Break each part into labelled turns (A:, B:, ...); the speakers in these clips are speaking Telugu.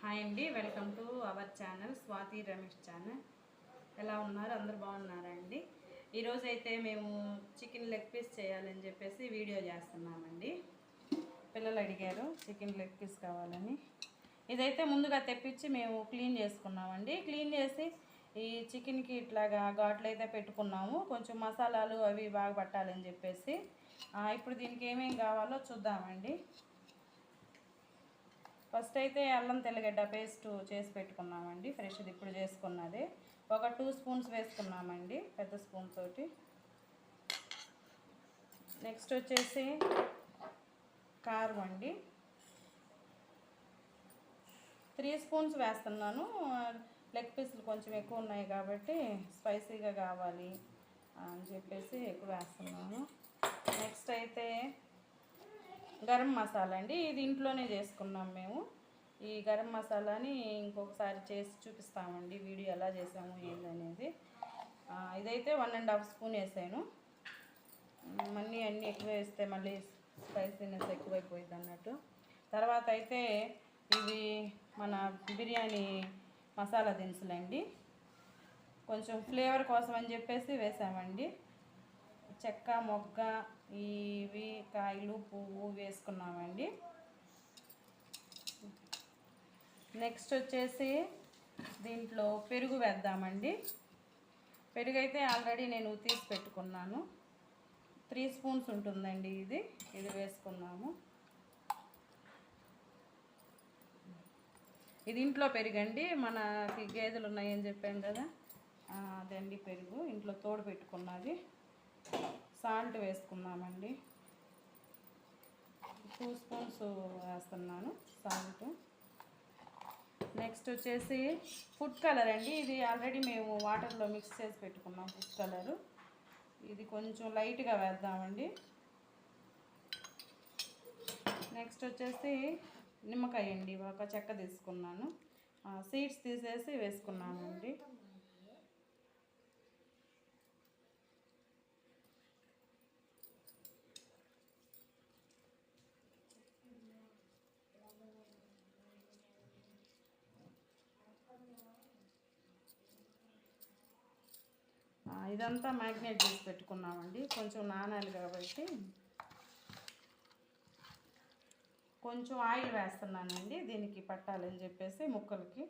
A: హాయ్ అండి, welcome to our channel Swathi Ramesh channel. ఎలా ఉన్నారు? అందరు బాగున్నారా అండి? ఈరోజు అయితే మేము చికెన్ లెగ్ పీస్ చేయాలని చెప్పేసి వీడియో చేస్తున్నామండి. పిల్లలు అడిగారు చికెన్ లెగ్ పీస్ కావాలని. ఇదైతే ముందుగా తెప్పించి మేము క్లీన్ చేసుకున్నామండి. క్లీన్ చేసి ఈ చికెన్కి ఇట్లాగా ఘాట్లు అయితే పెట్టుకున్నాము. కొంచెం మసాలాలు అవి బాగా పట్టాలని చెప్పేసి. ఇప్పుడు దీనికి ఏమేమి కావాలో చూద్దామండి. ఫస్ట్ అయితే అల్లం తెల్లగడ్డ పేస్ట్ చేసి పెట్టుకున్నామండి. ఫ్రెష్ది ఇప్పుడు చేసుకున్నది. ఒక 2 స్పూన్స్ వేసుకున్నామండి పెద్ద స్పూన్ తోటి. నెక్స్ట్ వచ్చేసి కారం అండి 3 స్పూన్స్ వేస్తున్నాను. లెగ్ పీసులు కొంచెం ఎక్కువ ఉన్నాయి కాబట్టి స్పైసీగా కావాలి అని చెప్పేసి ఎక్కువ వేస్తున్నాను. నెక్స్ట్ అయితే గరం మసాలా అండి. ఇది ఇంట్లోనే చేసుకున్నాం మేము. ఈ గరం మసాలాని ఇంకొకసారి చేసి చూపిస్తామండి, వీడియో ఎలా చేసాము ఏంటనేది. ఇదైతే 1.5 స్పూన్ వేసాను. మళ్ళీ అన్నీ ఎక్కువ వేస్తే మళ్ళీ స్పైసీనెస్ ఎక్కువైపోయింది అన్నట్టు. తర్వాత అయితే ఇవి మన బిర్యానీ మసాలా దినుసులండి. కొంచెం ఫ్లేవర్ కోసం అని చెప్పేసి వేసామండి. చెక్క మొగ్గ ఇవి కాయలు పువ్వు వేసుకున్నామండి. నెక్స్ట్ వచ్చేసి దీంట్లో పెరుగు వేద్దామండి. పెరుగు అయితే ఆల్రెడీ నేను తీసి పెట్టుకున్నాను. 3 స్పూన్స్ ఉంటుందండి. ఇది వేసుకున్నాము. ఇది ఇంట్లో పెరుగండి. మనకి గేదెలు ఉన్నాయని చెప్పాను కదా, అదండి పెరుగు ఇంట్లో తోడు పెట్టుకున్నది. సాల్ట్ వేసుకున్నామండి. 2 స్పూన్స్ వేస్తున్నాను సాల్ట్. నెక్స్ట్ వచ్చేసి ఫుడ్ కలర్ అండి. ఇది ఆల్రెడీ మేము వాటర్లో మిక్స్ చేసి పెట్టుకున్నాం ఫుడ్ కలరు. ఇది కొంచెం లైట్గా వేద్దామండి. నెక్స్ట్ వచ్చేసి నిమ్మకాయ అండి, ఒక చెక్క తీసుకున్నాను. సీడ్స్ తీసేసి వేసుకున్నామండి. ఇదంతా మ్యాగ్నేట్ చేసి పెట్టుకున్నామండి. కొంచెం నానాలి కాబట్టి కొంచెం ఆయిల్ వేస్తున్నానండి, దీనికి పట్టాలని చెప్పేసి ముక్కలకి.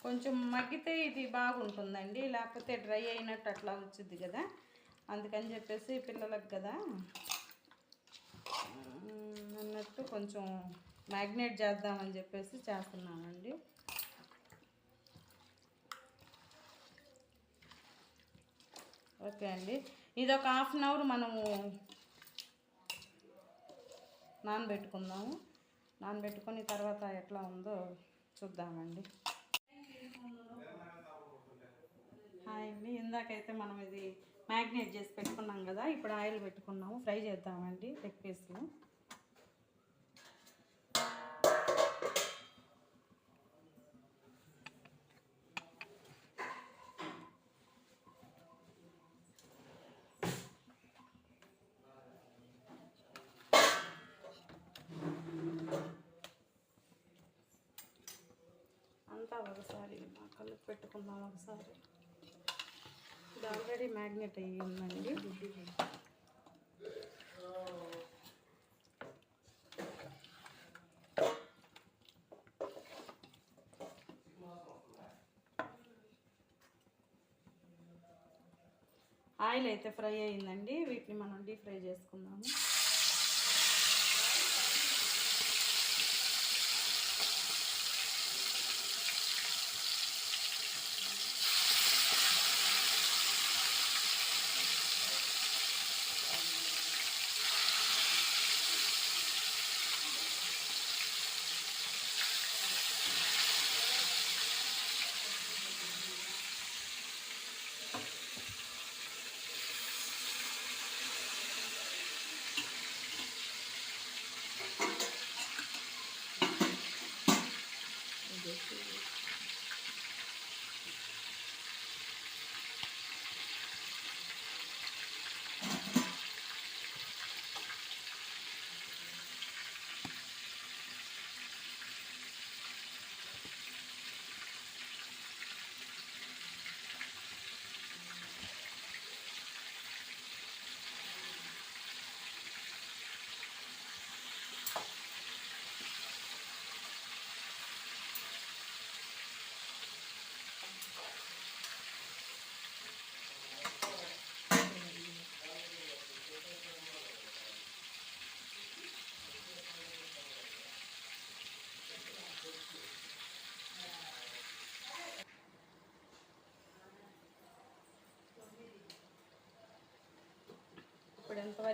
A: కొంచెం మగ్గితే ఇది బాగుంటుందండి, లేకపోతే డ్రై అయినట్టు అట్లా వచ్చింది కదా. అందుకని చెప్పేసి పిల్లలకు కదా అన్నట్టు కొంచెం మ్యాగ్నేట్ చేద్దామని చెప్పేసి చేస్తున్నానండి. ఓకే అండి, ఇది ఒక 1/2 అవర్ మనము నానబెట్టుకుందాము. నానబెట్టుకొని తర్వాత ఎట్లా ఉందో చూద్దామండి. హాయ్ అండి, ఇందాకైతే మనం ఇది మ్యాగ్నేట్ చేసి పెట్టుకున్నాం కదా, ఇప్పుడు ఆయిల్ పెట్టుకున్నాము. ఫ్రై చేద్దామండి లెగ్ పీస్లు. అంతా ఒకసారి కలిపి పెట్టుకుందాం. ఒకసారి ఇది ఆల్రెడీ మ్యాగ్నెట్ అయ్యి ఉందండి. ఆయిల్ అయితే ఫ్రై అయిందండి. వీటిని మనం డీప్ ఫ్రై చేసుకుందాము.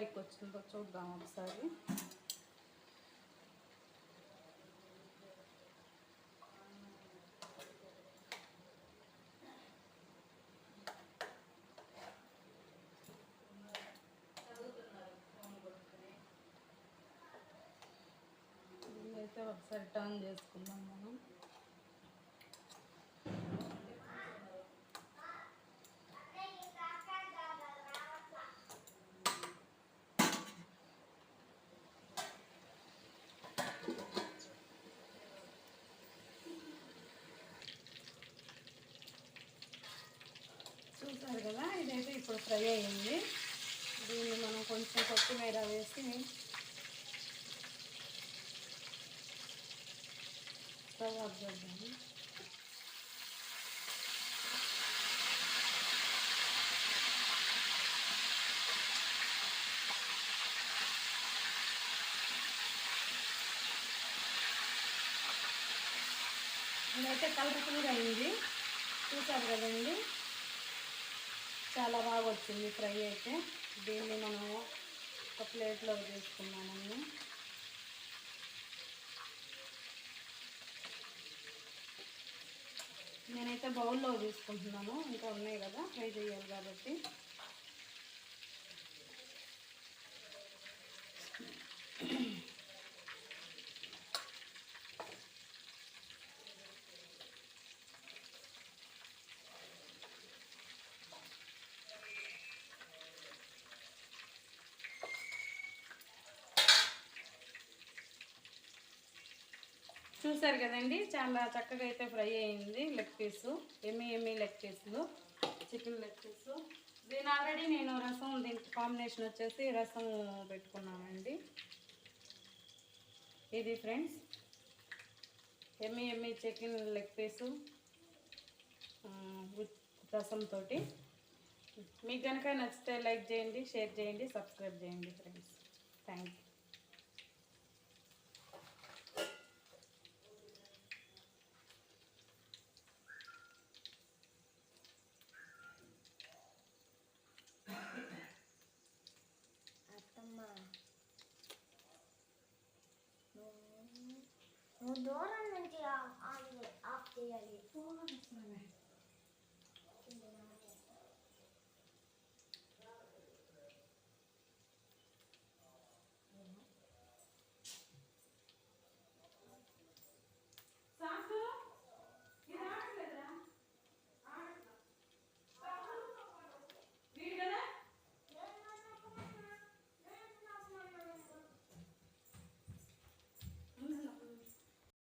A: దగ్గరికి వచ్చిందో చూద్దాం ఒకసారి. అయితే ఒకసారి టర్న్ చేసుకుందాం మనం. చూసారు కదా, ఇదైతే ఇప్పుడు ఫ్రై అయ్యింది. దీన్ని మనం కొంచెం కొత్తిమీర వేసి స్టవ్ ఆఫ్ చేద్దాము. ఇదైతే కలర్ఫుల్గా అయింది, చూసారు కదండి. చాలా బాగా వచ్చింది ఫ్రై అయితే. దీన్ని మనం ఒక ప్లేట్లో తీసుకున్నామండి. నేనైతే బౌల్లో తీసుకుంటున్నాను, ఇంకా ఉన్నాయి కదా ఫ్రై చేయాలి కాబట్టి. చూసారు కదండి, చాలా చక్కగా అయితే ఫ్రై అయింది. లెగ్ పీసు, ఎమ్మి లెగ్ పీసులు, చికెన్ లెగ్ పీసు. దీని ఆల్రెడీ నేను రసం, దీనికి కాంబినేషన్ వచ్చేసి రసం పెట్టుకున్నానండి. ఇది ఫ్రెండ్స్ ఎమ్మి చికెన్ లెగ్ పీసు రసంతో. మీకు కనుక నచ్చితే లైక్ చేయండి, షేర్ చేయండి, సబ్స్క్రైబ్ చేయండి ఫ్రెండ్స్. Thank you.
B: నువ్వు దూరం నుంచి ఆఫ్ చేయాలి.